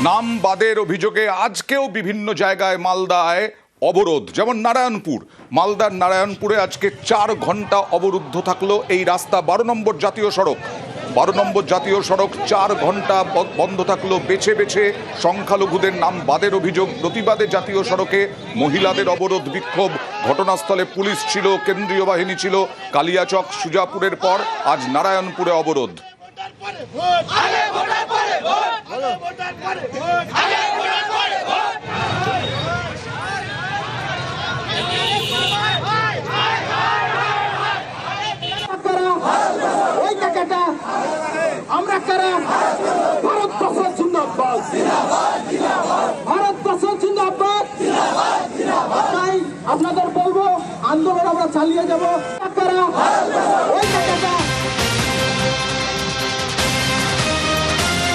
নাম বাদের অভিযোগে আজকেও বিভিন্ন জায়গায় মালদায় অবরোধ, যেমন নারায়ণপুর। মালদার নারায়ণপুরে আজকে 4 ঘন্টা অবরুদ্ধ থাকলো এই রাস্তা। 12 নম্বর জাতীয় সড়ক 4 ঘন্টা বন্ধ থাকলো। বেছে বেছে সংখ্যালঘুদের নাম বাদের অভিযোগ, প্রতিবাদে জাতীয় সড়কে মহিলাদের অবরোধ বিক্ষোভ। ঘটনাস্থলে পুলিশ ছিল, কেন্দ্রীয় বাহিনী ছিল। কালিয়াচক সুজাপুরের পর আজ নারায়ণপুরে অবরোধ। আমরা কারা? ভারতবর্ষ জিন্দাবাদ, ভারতবর্ষ জিন্দাবাদ। তাই আপনাদের বলবো, আন্দোলন আমরা চালিয়ে যাবো। কারা? ওই টাকাটা।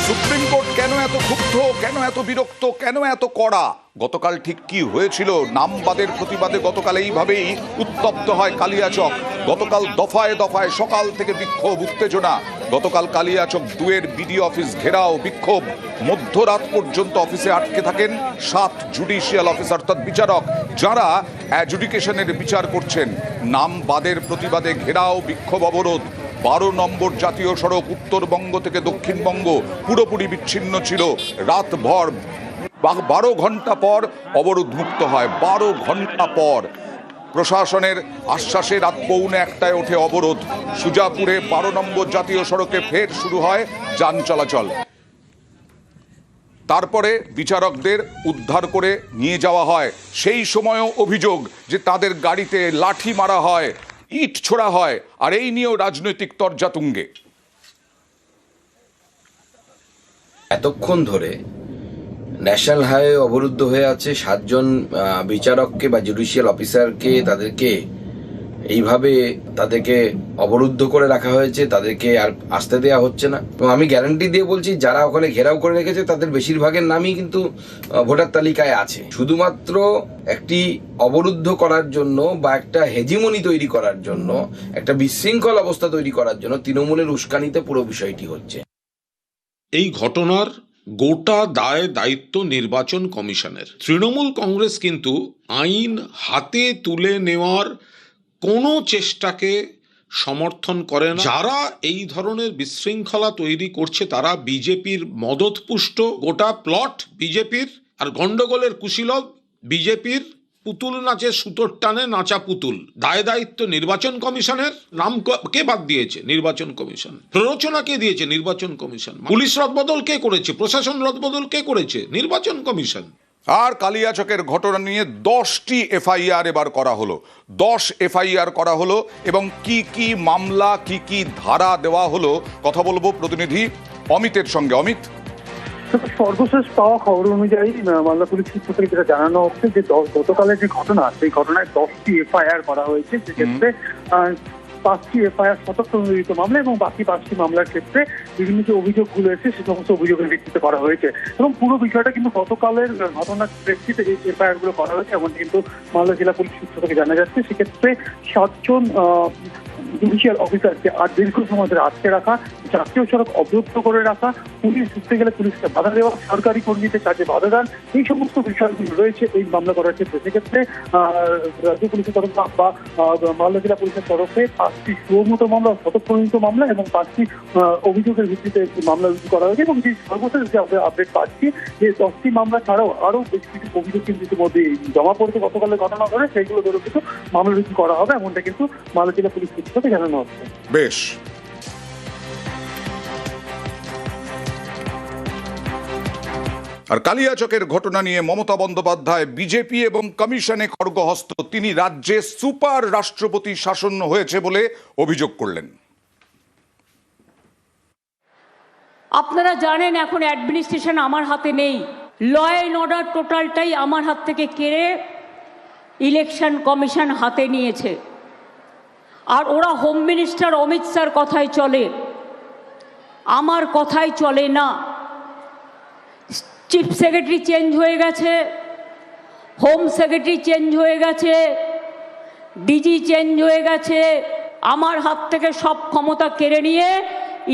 সুপ্রিম কোর্ট কেন এত ক্ষুব্ধ, কেন এত বিরক্ত, কেন এত কড়া? গতকাল ঠিক কি হয়েছিল? নামবাদের প্রতিবাদে গতকাল এইভাবেই উত্তপ্ত হয় কালিয়াচক। গতকাল দফায় দফায় সকাল থেকে বিক্ষোভ, উত্তেজনা। গতকাল কালিয়াচক 2-এর বিডিও অফিস ঘেরাও, বিক্ষোভ। মধ্যরাত পর্যন্ত অফিসে আটকে থাকেন 7 জুডিশিয়াল অফিসার, অর্থাৎ বিচারক, যারা অ্যাডজুডিকেশনের বিচার করছেন। নামবাদের প্রতিবাদে ঘেরাও, বিক্ষোভ, অবরোধ। 12 নম্বর জাতীয় সড়ক উত্তরবঙ্গ থেকে দক্ষিণবঙ্গ পুরোপুরি বিচ্ছিন্ন ছিল। রাতভর 12 ঘন্টা পর অবরোধ মুক্ত হয়। 12 ঘন্টা পর প্রশাসনের আশ্বাসে রাত 1:45 ওঠে অবরোধ। সুজাপুরে 12 নম্বর জাতীয় সড়কে ফের শুরু হয় যান চলাচল। তারপরে বিচারকদের উদ্ধার করে নিয়ে যাওয়া হয়। সেই সময়ও অভিযোগ যে তাদের গাড়িতে লাঠি মারা হয়, ইট ছোড়া হয়, আর এই নিয়েও রাজনৈতিক তরজা তুঙ্গে। এতক্ষণ ধরে ন্যাশনাল হাইওয়ে অবরুদ্ধ হয়ে আছে। 7 জন বিচারককে বা জুডিশিয়াল অফিসারকে তাদেরকে এইভাবে অবরুদ্ধ করে রাখা হয়েছে, তাদেরকে আর আসতে দেওয়া হচ্ছে না। এবং আমি গ্যারান্টি দিয়ে বলছি, যারা ওখানে ঘেরাও করে রেখেছে তাদের বেশিরভাগের নামই কিন্তু ভোটার তালিকায় আছে। শুধুমাত্র একটি অবরুদ্ধ করার জন্য বা একটা হেজিমনি তৈরি করার জন্য, একটা বিশৃঙ্খল অবস্থা তৈরি করার জন্য তৃণমূলের উস্কানিতে পুরো বিষয়টি হচ্ছে। এই ঘটনার গোটা দায় দায়িত্ব নির্বাচন কমিশনের। তৃণমূল কংগ্রেস কিন্তু আইন হাতে তুলে নেওয়ার কোনো চেষ্টাকে সমর্থন করে না। যারা এই ধরনের বিশৃঙ্খলা তৈরি করছে তারা বিজেপির মদতপুষ্ট। গোটা প্লট বিজেপির, আর গন্ডগোলের কুশীলব বিজেপির। পুতুল নাচে সুতোর টানে নাচা পুতুল। দায় দায়িত্ব নির্বাচন কমিশনের। নাম কে বাদ দিয়েছে? নির্বাচন কমিশন। প্ররোচনা কে দিয়েছে? নির্বাচন কমিশন। পুলিশ রদবদল কে করেছে? প্রশাসন রদবদল কে করেছে? নির্বাচন কমিশন। আর কালিয়াচকের ঘটনা নিয়ে 10টি এফআইআর এবার করা হলো। 10 এফআইআর করা হলো এবং কি কি মামলা, কি কি ধারা দেওয়া হলো, কথা বলবো প্রতিনিধি অমিতের সঙ্গে। অমিত, সর্বশেষ পাওয়া খবর অনুযায়ী মালদা পুলিশ সূত্র থেকে যেটা জানানো হচ্ছে যে গতকালের যে ঘটনা, সেই ঘটনায় 10টি এফআইআর করা হয়েছে। সেক্ষেত্রে 5টি এফআইআর স্বতঃপ্রণোদিত মামলা এবং বাকি 5টি মামলার ক্ষেত্রে বিভিন্ন যে অভিযোগগুলো এসেছে সে সমস্ত অভিযোগের ভিত্তিতে করা হয়েছে। এবং পুরো বিষয়টা কিন্তু গতকালের ঘটনার প্রেক্ষিতে এই এফআইআর গুলো করা হয়েছে, এমন কিন্তু মালদা জেলা পুলিশ সূত্র থেকে জানা যাচ্ছে। সেক্ষেত্রে 7 জন জুডিশিয়াল অফিসারকে আর দীর্ঘ সময় ধরে আটকে রাখা, জাতীয় সড়ক অবরুদ্ধ করে রাখা, পুলিশ ঢুকতে গেলে পুলিশকে বাধা দেওয়া, সরকারি কর্মীদের কাজে বাধা দান, এই সমস্ত বিষয়গুলো রয়েছে এই মামলা করার ক্ষেত্রে। সেক্ষেত্রে রাজ্য পুলিশের তরফ বা মালদা জেলা পুলিশের তরফে 5টি সুমোটো মামলা, স্বতঃপ্রণোদিত মামলা এবং 5টি অভিযোগের ভিত্তিতে মামলা রুজু করা হয়েছে। এবং যে সর্বশেষ যে আপডেট পাচ্ছি যে 10টি মামলা ছাড়াও আরো বেশ কিছু অভিযোগ কিন্তু ইতিমধ্যে জমা পড়তে গতকালের ঘটনা করে সেইগুলো ধরে কিন্তু মামলা রুজু করা হবে, এমনটা কিন্তু মালদা জেলা পুলিশ সূত্র থেকে জানানো হচ্ছে। বেশ। আর কালিয়াচকের ঘটনা নিয়ে মমতা বন্দ্যোপাধ্যায় বিজেপি এবং কমিশনে খড়গহস্ত। তিনি রাজ্যে সুপার রাষ্ট্রপতি শাসন হয়েছে বলে অভিযোগ করলেন। আপনারা জানেন এখন অ্যাডমিনিস্ট্রেশন আমার হাতে নেই। ল অ্যান্ড অর্ডার টোটালটাই আমার হাত থেকে কেড়ে ইলেকশন কমিশন হাতে নিয়েছে। আর ওরা হোম মিনিস্টার অমিত শাহর কথায় চলে, আমার কথাই চলে না। চিফ সেক্রেটারি চেঞ্জ হয়ে গেছে, হোম সেক্রেটারি চেঞ্জ হয়ে গেছে, ডিজি চেঞ্জ হয়ে গেছে। আমার হাত থেকে সব ক্ষমতা কেড়ে নিয়ে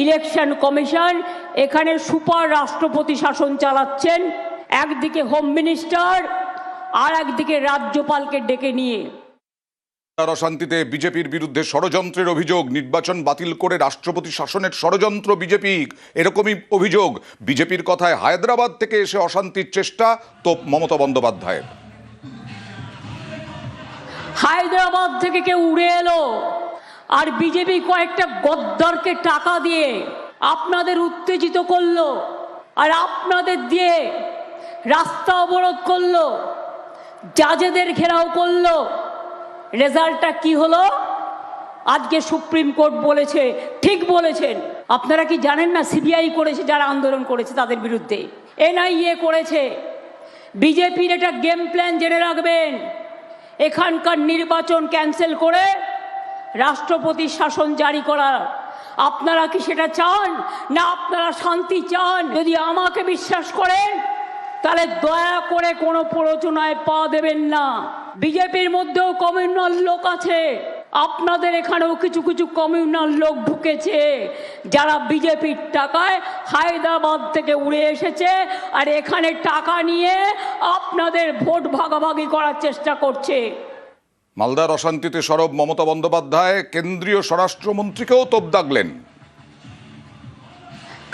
ইলেকশন কমিশন এখানে সুপার রাষ্ট্রপতি শাসন চালাচ্ছেন, একদিকে হোম মিনিস্টার আর একদিকে রাজ্যপালকে ডেকে নিয়ে। অশান্তিতে বিজেপির বিরুদ্ধে ষড়যন্ত্রের অভিযোগ, নির্বাচন বাতিল করে রাষ্ট্রপতি শাসনের ষড়যন্ত্র বিজেপি, এরকমই অভিযোগ। বিজেপির কথায় হায়দ্রাবাদ থেকে এসে অশান্তির চেষ্টা তো মমতা বন্দ্যোপাধ্যায়ের। হায়দ্রাবাদ থেকে কেউ উড়ে এলো আর বিজেপি কয়েকটা গদ্দারকে টাকা দিয়ে আপনাদের উত্তেজিত করলো আর আপনাদের দিয়ে রাস্তা অবরোধ করলো, জাজেদের ঘেরাও করলো। রেজাল্টটা কি হলো? আজকে সুপ্রিম কোর্ট বলেছে, ঠিক বলেছেন। আপনারা কি জানেন না সিবিআই করেছে, যারা আন্দোলন করেছে তাদের বিরুদ্ধে, এনআইএ করেছে। বিজেপির এটা গেম প্ল্যান জেনে রাখবেন, এখানকার নির্বাচন ক্যান্সেল করে রাষ্ট্রপতির শাসন জারি করার। আপনারা কি সেটা চান না আপনারা শান্তি চান? যদি আমাকে বিশ্বাস করেন তাহলে দয়া করে কোনো প্ররোচনায় পা দেবেন না। বিজেপির মধ্যেও কমিউনাল লোক আছে, আপনাদের এখানেও কিছু কিছু কমিউনাল লোক ঢুকেছে যারা বিজেপির টাকায় হায়দ্রাবাদ থেকে উড়ে এসেছে আর এখানে টাকা নিয়ে আপনাদের ভোট ভাগাভাগি করার চেষ্টা করছে। মালদার অশান্তিতে সরব মমতা বন্দ্যোপাধ্যায়, কেন্দ্রীয় স্বরাষ্ট্রমন্ত্রীকেও তোপ দাগলেন।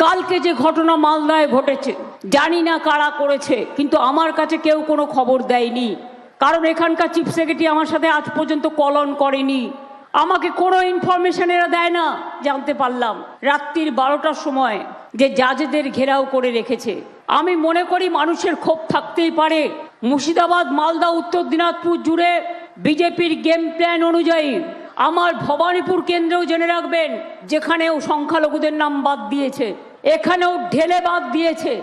কালকে যে ঘটনা মালদায় ঘটেছে, জানি না কারা করেছে, কিন্তু আমার কাছে কেউ কোনো খবর দেয়নি, কারণ এখানকার চিফ সেক্রেটারি আমার সাথে আজ পর্যন্ত কল অন করেনি। আমাকে কোনো ইনফরমেশন এরা দেয় না। জানতে পারলাম রাত্রির 12টার সময় যে জাজেদের ঘেরাও করে রেখেছে। আমি মনে করি মানুষের ক্ষোভ থাকতেই পারে। মুর্শিদাবাদ, মালদা, উত্তর দিনাজপুর জুড়ে বিজেপির গেম প্ল্যান অনুযায়ী আমার ভবানীপুর কেন্দ্রেও জেনে রাখবেন, যেখানেও সংখ্যালঘুদের নাম বাদ দিয়েছে, এখানেও ঢেলে বাদ দিয়েছে।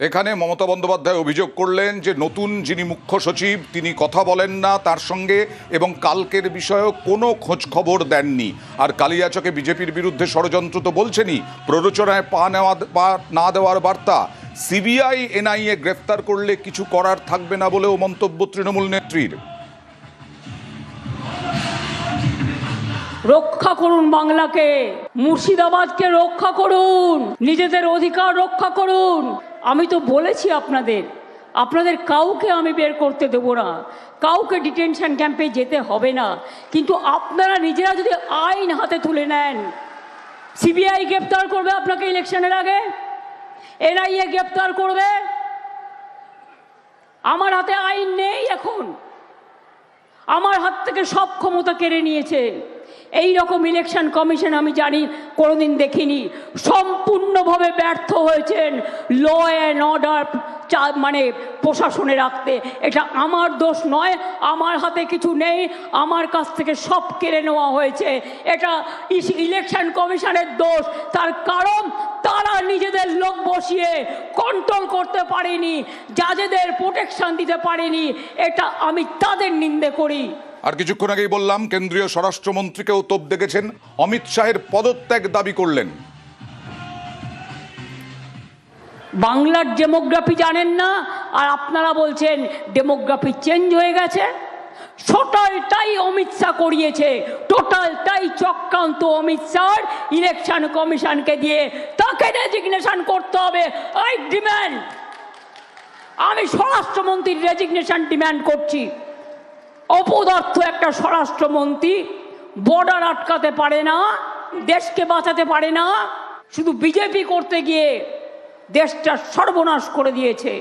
এখানে মমতা বন্দ্যোপাধ্যায় অভিযোগ করলেন যে নতুন যিনি মুখ্য সচিব তিনি কথা বলেন না তার সঙ্গে, এবং কালকের বিষয়েও কোনো খোঁজ খবর দেননি। আর কালিয়াচকে বিজেপির বিরুদ্ধে ষড়যন্ত্র তো বলছেনই, প্ররোচনায় পা না দেওয়ার বার্তা। সিবিআই এনআইএ গ্রেফতার করলে কিছু করার থাকবে না বলেও মন্তব্য তৃণমূল নেত্রীর। রক্ষা করুন বাংলাকে, মুর্শিদাবাদকে রক্ষা করুন, নিজেদের অধিকার রক্ষা করুন। আমি তো বলেছি আপনাদের কাউকে আমি বের করতে দেবো না, কাউকে ডিটেনশন ক্যাম্পে যেতে হবে না, কিন্তু আপনারা নিজেরা যদি আইন হাতে তুলে নেন, সিবিআই গ্রেপ্তার করবে আপনাকে ইলেকশনের আগে, এনআইএ গ্রেপ্তার করবে। আমার হাতে আইন নেই এখন, আমার হাত থেকে সব ক্ষমতা কেড়ে নিয়েছে। এই রকম ইলেকশন কমিশন আমি জানি কোনোদিন দেখিনি। সম্পূর্ণভাবে ব্যর্থ হয়েছেন ল অ্যান্ড অর্ডার মানে প্রশাসনে রাখতে। এটা আমার দোষ নয়, আমার হাতে কিছু নেই, আমার কাছ থেকে সব কেড়ে নেওয়া হয়েছে। এটা ইলেকশন কমিশনের দোষ, তার কারণ তারা নিজেদের লোক বসিয়ে কন্ট্রোল করতে পারেনি, জাজেদের প্রোটেকশন দিতে পারেনি। এটা আমি তাদের নিন্দে করি। আর কিছুক্ষণ আগেই বললাম কেন্দ্রীয় স্বরাষ্ট্রমন্ত্রীকেও তোপ দেখেছেন, অমিত শাহের পদত্যাগ দাবি করলেন। বাংলার ডেমোগ্রাফি জানেন না আর আপনারা বলছেন ডেমোগ্রাফি চেঞ্জ হয়ে গেছে। টোটালটাই অমিত শাহ করিয়েছে, টোটালটাই চক্রান্ত অমিত শাহ ইলেকশন কমিশনকে দিয়ে। তাকে রেজিগনেশন করতে হবে। আমি স্বরাষ্ট্রমন্ত্রীর রেজিগনেশন ডিমান্ড করছি। অপদার্থ একটা স্বরাষ্ট্রমন্ত্রী, বর্ডার আটকাতে পারে না, দেশকে বাঁচাতে পারে না, শুধু বিজেপি করতে গিয়ে দেশটা সর্বনাশ করে দিয়েছে।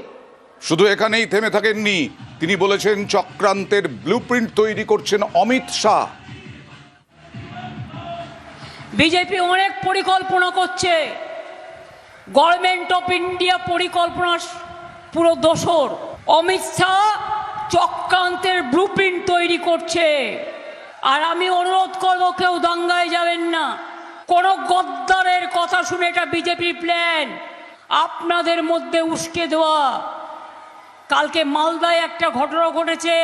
শুধু এখানেই থেমে থাকেননি, তিনি বলেছেন চক্রান্তের ব্লুপ্রিন্ট তৈরি করছেন অমিত শাহ। বিজেপি অনেক পরিকল্পনা করছে, গভর্নমেন্ট অফ ইন্ডিয়া পরিকল্পনা পুরো দোসর। অমিত শাহ চক্রান্তের ব্লুপ্রিন্ট তৈরি করছে। আর আমি অনুরোধ করবো কেউ দাঙ্গায় যাবেন না, কোনো গদ্দারের কথা শুনে এটা বিজেপি প্ল্যান আপনাদের মধ্যে উস্কে দেওয়া। কালকে মালদায় একটা ঘটনা ঘটেছে,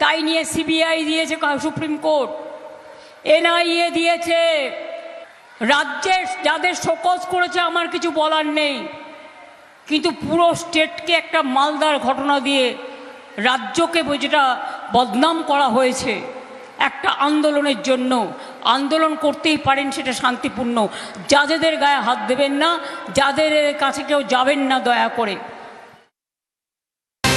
তাই নিয়ে সিবিআই দিয়েছে সুপ্রিম কোর্ট, এনআইএ দিয়েছে। রাজ্যের যাদের শোকজ করেছে আমার কিছু বলার নেই, কিন্তু পুরো স্টেটকে একটা মালদার ঘটনা দিয়ে রাজ্যকে যেটা বদনাম করা হয়েছে একটা আন্দোলনের জন্য, আন্দোলন করতেই পারেন, সেটা শান্তিপূর্ণ। যাদের গায়ে হাত দেবেন না, যাদের কাছে কেউ যাবেন না দয়া করে।